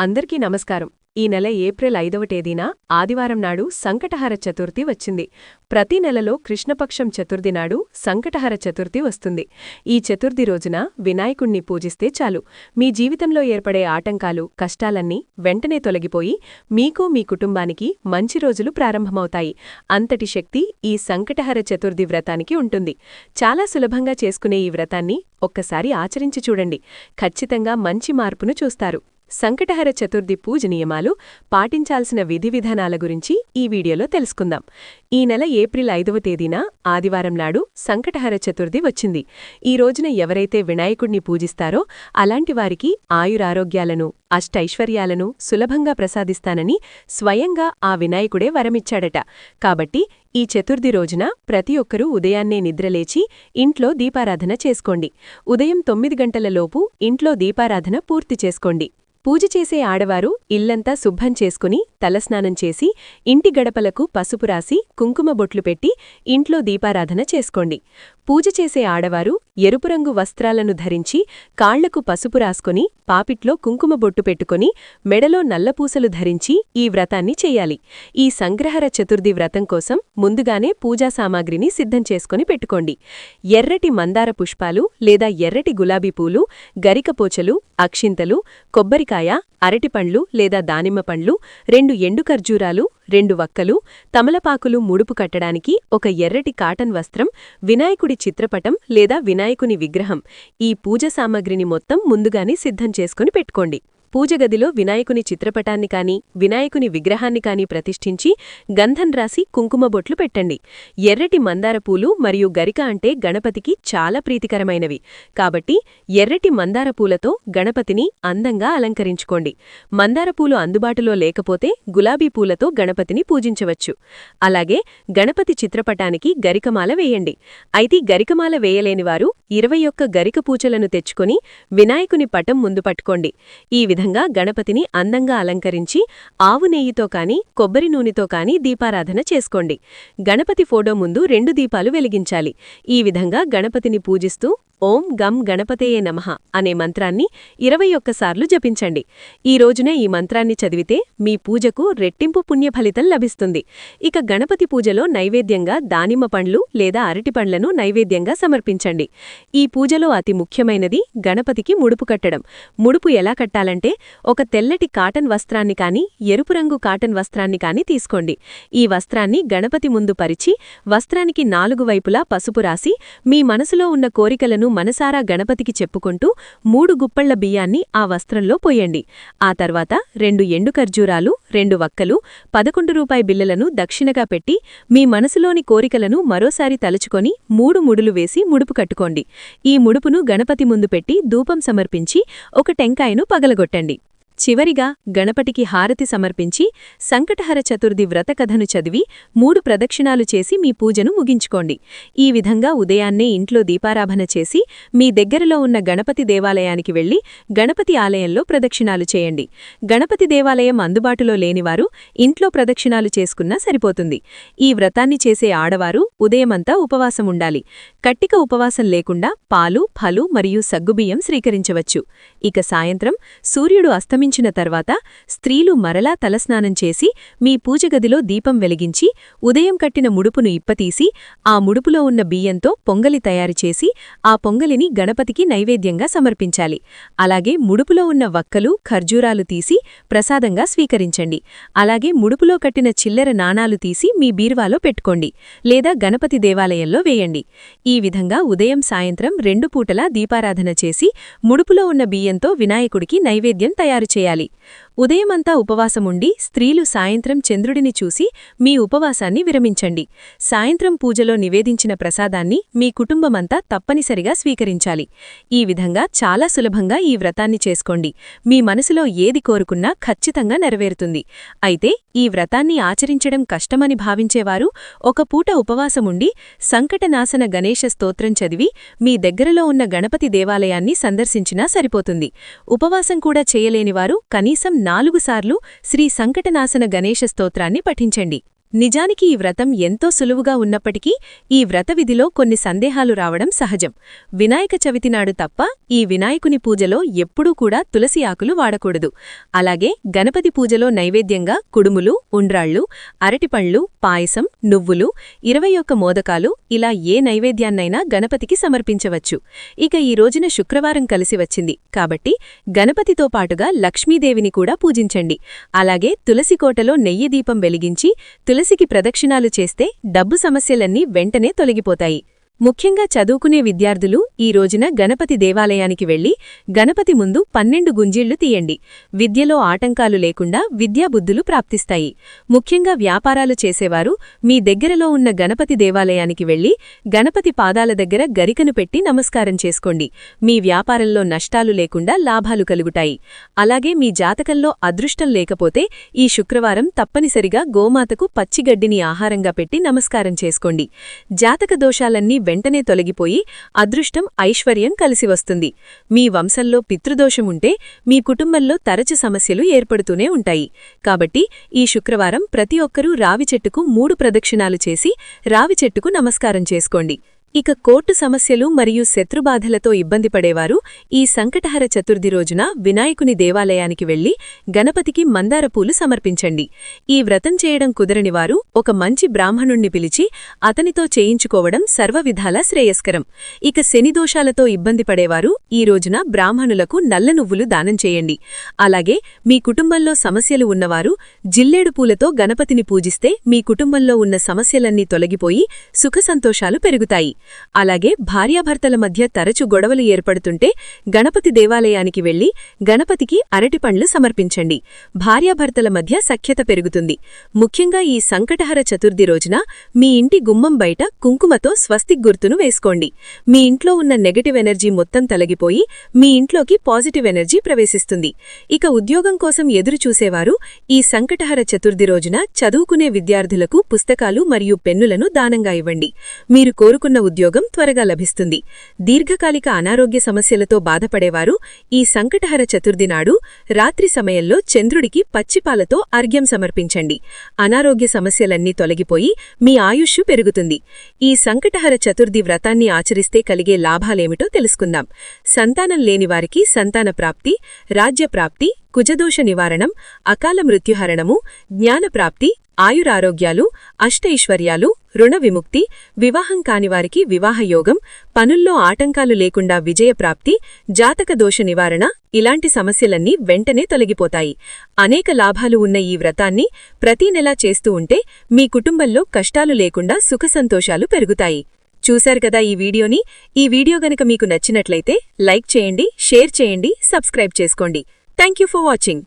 అందరికీ నమస్కారం. ఈ నెల ఏప్రిల్ 5వ తేదీన ఆదివారం నాడు సంకటహర చతుర్థి వచ్చింది. ప్రతి నెలలో కృష్ణపక్షం చతుర్థి నాడు సంకటహర చతుర్థి వస్తుంది. ఈ చతుర్థి రోజున వినాయకుణ్ణి పూజిస్తే చాలు, మీ జీవితంలో ఏర్పడే ఆటంకాలు, కష్టాలన్నీ వెంటనే తొలగిపోయి మీకు, మీ కుటుంబానికి మంచి రోజులు ప్రారంభమవుతాయి. అంతటి శక్తి ఈ సంకటహర చతుర్థి వ్రతానికి ఉంటుంది. చాలా సులభంగా చేసుకునే ఈ వ్రతాన్ని ఒక్కసారి ఆచరించి చూడండి. ఖచ్చితంగా మంచి మార్పును చూస్తారు. సంకటహర చతుర్థి పూజ నియమాలు, పాటించాల్సిన విధి విధానాల గురించి ఈ వీడియోలో తెలుసుకుందాం. ఈ నెల ఏప్రిల్ 5వ తేదీన ఆదివారం నాడు సంకటహర చతుర్థి వచ్చింది. ఈ రోజున ఎవరైతే వినాయకుణ్ణి పూజిస్తారో అలాంటి వారికి ఆయురారోగ్యాలను, అష్టైశ్వర్యాలను సులభంగా ప్రసాదిస్తానని స్వయంగా ఆ వినాయకుడే వరమిచ్చాడట. కాబట్టి ఈ చతుర్థి రోజున ప్రతి ఒక్కరూ ఉదయాన్నే నిద్రలేచి ఇంట్లో దీపారాధన చేసుకోండి. ఉదయం 9 గంటలలోపు ఇంట్లో దీపారాధన పూర్తి చేసుకోండి. పూజ చేసే ఆడవారు ఇల్లంతా శుభ్రం చేసుకుని తలస్నానం చేసి ఇంటి గడపలకు పసుపు రాసి కుంకుమ బొట్లు పెట్టి ఇంట్లో దీపారాధన చేసుకోండి. పూజ చేసే ఆడవారు ఎరుపు రంగు వస్త్రాలను ధరించి కాళ్లకు పసుపు రాసుకొని పాపిట్లో కుంకుమ బొట్టు పెట్టుకొని మెడలో నల్లపూసలు ధరించి ఈ వ్రతాన్ని చెయ్యాలి. ఈ సంగ్రహర చతుర్థి వ్రతం కోసం ముందుగానే పూజా సామాగ్రిని సిద్ధం చేసుకుని పెట్టుకోండి. ఎర్రటి మందార పుష్పాలు లేదా ఎర్రటి గులాబీ పూలు, గరికపోచలు, అక్షింతలు, కొబ్బరికాయ, అరటిపండ్లు లేదా దానిమ్మ పండ్లు, 2 ఎండు ఖర్జూరాలు, 2 వక్కలు, తమలపాకులు ముడుపు కట్టడానికి ఒక ఎర్రటి కాటన్ వస్త్రం, వినాయకుడి చిత్రపటం లేదా వినాయకుని విగ్రహం. ఈ పూజ సామగ్రిని మొత్తం ముందుగానే సిద్ధం చేసుకుని పెట్టుకోండి. పూజగదిలో వినాయకుని చిత్రపటాన్ని కాని, వినాయకుని విగ్రహాన్ని కాని ప్రతిష్ఠించి గంధం రాసి కుంకుమ బొట్లు పెట్టండి. ఎర్రటి మందార పూలు మరియు గరిక అంటే గణపతికి చాలా ప్రీతికరమైనవి. కాబట్టి ఎర్రటి మందార పూలతో గణపతిని అందంగా అలంకరించుకోండి. మందార పూలు అందుబాటులో లేకపోతే గులాబీ పూలతో గణపతిని పూజించవచ్చు. అలాగే గణపతి చిత్రపటానికి గరికమాల వేయండి. అయితే గరికమాల వేయలేనివారు 21 గరిక పూచలను తెచ్చుకొని వినాయకుని పటం ముందు పట్టుకోండి. ఈ విధంగా గణపతిని అందంగా అలంకరించి ఆవు నెయ్యితో కాని, కొబ్బరి నూనెతో కాని దీపారాధన చేసుకోండి. గణపతి ఫోటో ముందు 2 దీపాలు వెలిగించాలి. ఈ విధంగా గణపతిని పూజిస్తూ ఓం గం గణపతయే నమః అనే మంత్రాన్ని 21 సార్లు జపించండి. ఈ రోజున ఈ మంత్రాన్ని చదివితే మీ పూజకు రెట్టింపు పుణ్యఫలితం లభిస్తుంది. ఇక గణపతి పూజలో నైవేద్యంగా దానిమ్మ పండ్లు లేదా అరటిపండ్లను నైవేద్యంగా సమర్పించండి. ఈ పూజలో అతి ముఖ్యమైనది గణపతికి ముడుపు కట్టడం. ముడుపు ఎలా కట్టాలంటే ఒక తెల్లటి కాటన్ వస్త్రాన్ని కాని, ఎరుపు రంగు కాటన్ వస్త్రాన్ని కాని తీసుకోండి. ఈ వస్త్రాన్ని గణపతి ముందు పరిచి వస్త్రానికి 4 వైపులా పసుపు రాసి మీ మనసులో ఉన్న కోరికలను మనసారా గణపతికి చెప్పుకుంటూ 3 గుప్పళ్ల బియ్యాన్ని ఆ వస్త్రంలో పోయండి. ఆ తర్వాత 2 ఎండు ఖర్జూరాలు, 2 వక్కలు, 11 రూపాయి బిళ్లలను దక్షిణగా పెట్టి మీ మనసులోని కోరికలను మరోసారి తలుచుకొని 3 ముడులు వేసి ముడుపు కట్టుకోండి. ఈ ముడుపును గణపతి ముందు పెట్టి ధూపం సమర్పించి ఒక టెంకాయను పగలగొట్టండి. చివరిగా గణపతికి హారతి సమర్పించి సంకటహర చతుర్థి వ్రతకథను చదివి 3 ప్రదక్షిణాలు చేసి మీ పూజను ముగించుకోండి. ఈ విధంగా ఉదయాన్నే ఇంట్లో దీపారాధన చేసి మీ దగ్గరలో ఉన్న గణపతి దేవాలయానికి వెళ్లి గణపతి ఆలయంలో ప్రదక్షిణాలు చేయండి. గణపతి దేవాలయం అందుబాటులో లేనివారు ఇంట్లో ప్రదక్షిణాలు చేసుకున్నా సరిపోతుంది. ఈ వ్రతాన్ని చేసే ఆడవారు ఉదయమంతా ఉపవాసం ఉండాలి. కట్టిక ఉపవాసం లేకుండా పాలు, ఫలు మరియు సగ్గుబియ్యం స్వీకరించవచ్చు. ఇక సాయంత్రం సూర్యుడు అస్తమించిన తర్వాత స్త్రీలు మరలా తలస్నానం చేసి మీ పూజగదిలో దీపం వెలిగించి ఉదయం కట్టిన ముడుపును ఇప్పతీసి ఆ ముడుపులో ఉన్న బియ్యంతో పొంగలి తయారుచేసి ఆ పొంగలిని గణపతికి నైవేద్యంగా సమర్పించాలి. అలాగే ముడుపులో ఉన్న వక్కలు, ఖర్జూరాలు తీసి ప్రసాదంగా స్వీకరించండి. అలాగే ముడుపులో కట్టిన చిల్లర నాణాలు తీసి మీ బీరువాలో పెట్టుకోండి లేదా గణపతి దేవాలయంలో వేయండి. ఈ విధంగా ఉదయం సాయంత్రం 2 పూటలా దీపారాధన చేసి ముడుపులో ఉన్న బియ్యంతో వినాయకుడికి నైవేద్యం తయారు చేయాలి. ఉదయమంతా ఉపవాసముండి స్త్రీలు సాయంత్రం చంద్రుడిని చూసి మీ ఉపవాసాన్ని విరమించండి. సాయంత్రం పూజలో నివేదించిన ప్రసాదాన్ని మీ కుటుంబమంతా తప్పనిసరిగా స్వీకరించాలి. ఈ విధంగా చాలా సులభంగా ఈ వ్రతాన్ని చేసుకోండి. మీ మనసులో ఏది కోరుకున్నా ఖచ్చితంగా నెరవేరుతుంది. అయితే ఈ వ్రతాన్ని ఆచరించడం కష్టమని భావించేవారు ఒక పూట ఉపవాసముండి సంకటనాశన గణేశ స్తోత్రం చదివి మీ దగ్గరలో ఉన్న గణపతి దేవాలయాన్ని సందర్శించినా సరిపోతుంది. ఉపవాసం కూడా చేయలేనివారు కనీసం 4 సార్లు శ్రీ సంకటనాశన గణేశ స్తోత్రాన్ని పఠించండి. నిజానికి ఈ వ్రతం ఎంతో సులువుగా ఉన్నప్పటికీ ఈ వ్రత విధిలో కొన్ని సందేహాలు రావడం సహజం. వినాయక చవితి నాడు తప్ప ఈ వినాయకుని పూజలో ఎప్పుడూ కూడా తులసి ఆకులు వాడకూడదు. అలాగే గణపతి పూజలో నైవేద్యంగా కుడుములు, ఉండ్రాళ్ళు, అరటిపండ్లు, పాయసం, నువ్వులు, 21 మోదకాలు ఇలా ఏ నైవేద్యాన్నైనా గణపతికి సమర్పించవచ్చు. ఇక ఈ రోజున శుక్రవారం కలిసి వచ్చింది కాబట్టి గణపతితో పాటుగా లక్ష్మీదేవిని కూడా పూజించండి. అలాగే తులసికోటలో నెయ్యి దీపం వెలిగించి తులసికి ప్రదక్షిణాలు చేస్తే డబ్బు సమస్యలన్నీ వెంటనే తొలగిపోతాయి. ముఖ్యంగా చదువుకునే విద్యార్థులు ఈ రోజున గణపతి దేవాలయానికి వెళ్లి గణపతి ముందు 12 గుంజీళ్లు తీయండి. విద్యలో ఆటంకాలు లేకుండా విద్యాబుద్ధులు ప్రాప్తిస్తాయి. ముఖ్యంగా వ్యాపారాలు చేసేవారు మీ దగ్గరలో ఉన్న గణపతి దేవాలయానికి వెళ్లి గణపతి పాదాల దగ్గర గరికను పెట్టి నమస్కారం చేసుకోండి. మీ వ్యాపారంలో నష్టాలు లేకుండా లాభాలు కలుగుతాయి. అలాగే మీ జాతకంలో అదృష్టం లేకపోతే ఈ శుక్రవారం తప్పనిసరిగా గోమాతకు పచ్చిగడ్డిని ఆహారంగా పెట్టి నమస్కారం చేసుకోండి. జాతక దోషాలన్నీ వెంటనే తొలగిపోయి అదృష్టం, ఐశ్వర్యం కలిసి వస్తుంది. మీ వంశంలో పితృదోషముంటే మీ కుటుంబంలో తరచు సమస్యలు ఏర్పడుతూనే ఉంటాయి. కాబట్టి ఈ శుక్రవారం ప్రతి ఒక్కరూ రావి చెట్టుకు 3 ప్రదక్షిణాలు చేసి రావి చెట్టుకు నమస్కారం చేసుకోండి. ఇక కోర్టు సమస్యలు మరియు శత్రుబాధలతో ఇబ్బంది పడేవారు ఈ సంకటహర చతుర్థి రోజున వినాయకుని దేవాలయానికి వెళ్లి గణపతికి మందార పూలు సమర్పించండి. ఈ వ్రతం చేయడం కుదరనివారు ఒక మంచి బ్రాహ్మణుణ్ణి పిలిచి అతనితో చేయించుకోవడం సర్వవిధాలా శ్రేయస్కరం. ఇక శనిదోషాలతో ఇబ్బంది పడేవారు ఈ రోజున బ్రాహ్మణులకు నల్ల నువ్వులు దానం చేయండి. అలాగే మీ కుటుంబంలో సమస్యలు ఉన్నవారు జిల్లేడు పూలతో గణపతిని పూజిస్తే మీ కుటుంబంలో ఉన్న సమస్యలన్నీ తొలగిపోయి సుఖసంతోషాలు పెరుగుతాయి. అలాగే భార్యాభర్తల మధ్య తరచు గొడవలు ఏర్పడుతుంటే గణపతి దేవాలయానికి వెళ్లి గణపతికి అరటిపండ్లు సమర్పించండి. భార్యాభర్తల మధ్య సఖ్యత పెరుగుతుంది. ముఖ్యంగా ఈ సంకటహర చతుర్థి రోజున మీ ఇంటి గుమ్మం బయట కుంకుమతో స్వస్తిక్ గుర్తును వేసుకోండి. మీ ఇంట్లో ఉన్న నెగటివ్ ఎనర్జీ మొత్తం తొలగిపోయి మీ ఇంట్లోకి పాజిటివ్ ఎనర్జీ ప్రవేశిస్తుంది. ఇక ఉద్యోగం కోసం ఎదురుచూసేవారు ఈ సంకటహర చతుర్థి రోజున చదువుకునే విద్యార్థులకు పుస్తకాలు మరియు పెన్నులను దానంగా ఇవ్వండి. మీరు కోరుకున్న ఉద్యోగం త్వరగా లభిస్తుంది. దీర్ఘకాలిక అనారోగ్య సమస్యలతో బాధపడేవారు ఈ సంకటహర చతుర్థి నాడు రాత్రి సమయంలో చంద్రుడికి పచ్చిపాలతో అర్ఘ్యం సమర్పించండి. అనారోగ్య సమస్యలన్నీ తొలగిపోయి మీ ఆయుష్షు పెరుగుతుంది. ఈ సంకటహర చతుర్థి వ్రతాన్ని ఆచరిస్తే కలిగే లాభాలేమిటో తెలుసుకుందాం. సంతానం లేనివారికి సంతాన ప్రాప్తి, రాజ్యప్రాప్తి, కుజదోష నివారణం, అకాల మృత్యుహరణము, జ్ఞానప్రాప్తి, ఆయురారోగ్యాలు, అష్టైశ్వర్యాలు, రుణ విముక్తి, వివాహం కానివారికి వివాహయోగం, పనుల్లో ఆటంకాలు లేకుండా విజయప్రాప్తి, జాతక దోష నివారణ ఇలాంటి సమస్యలన్నీ వెంటనే తొలగిపోతాయి. అనేక లాభాలు ఉన్న ఈ వ్రతాన్ని ప్రతీ నెలా చేస్తూ ఉంటే మీ కుటుంబంలో కష్టాలు లేకుండా సుఖసంతోషాలు పెరుగుతాయి. చూశారు కదా ఈ వీడియోని. ఈ వీడియో గనక మీకు నచ్చినట్లయితే లైక్ చేయండి, షేర్ చేయండి, సబ్స్క్రైబ్ చేసుకోండి. Thank you for watching.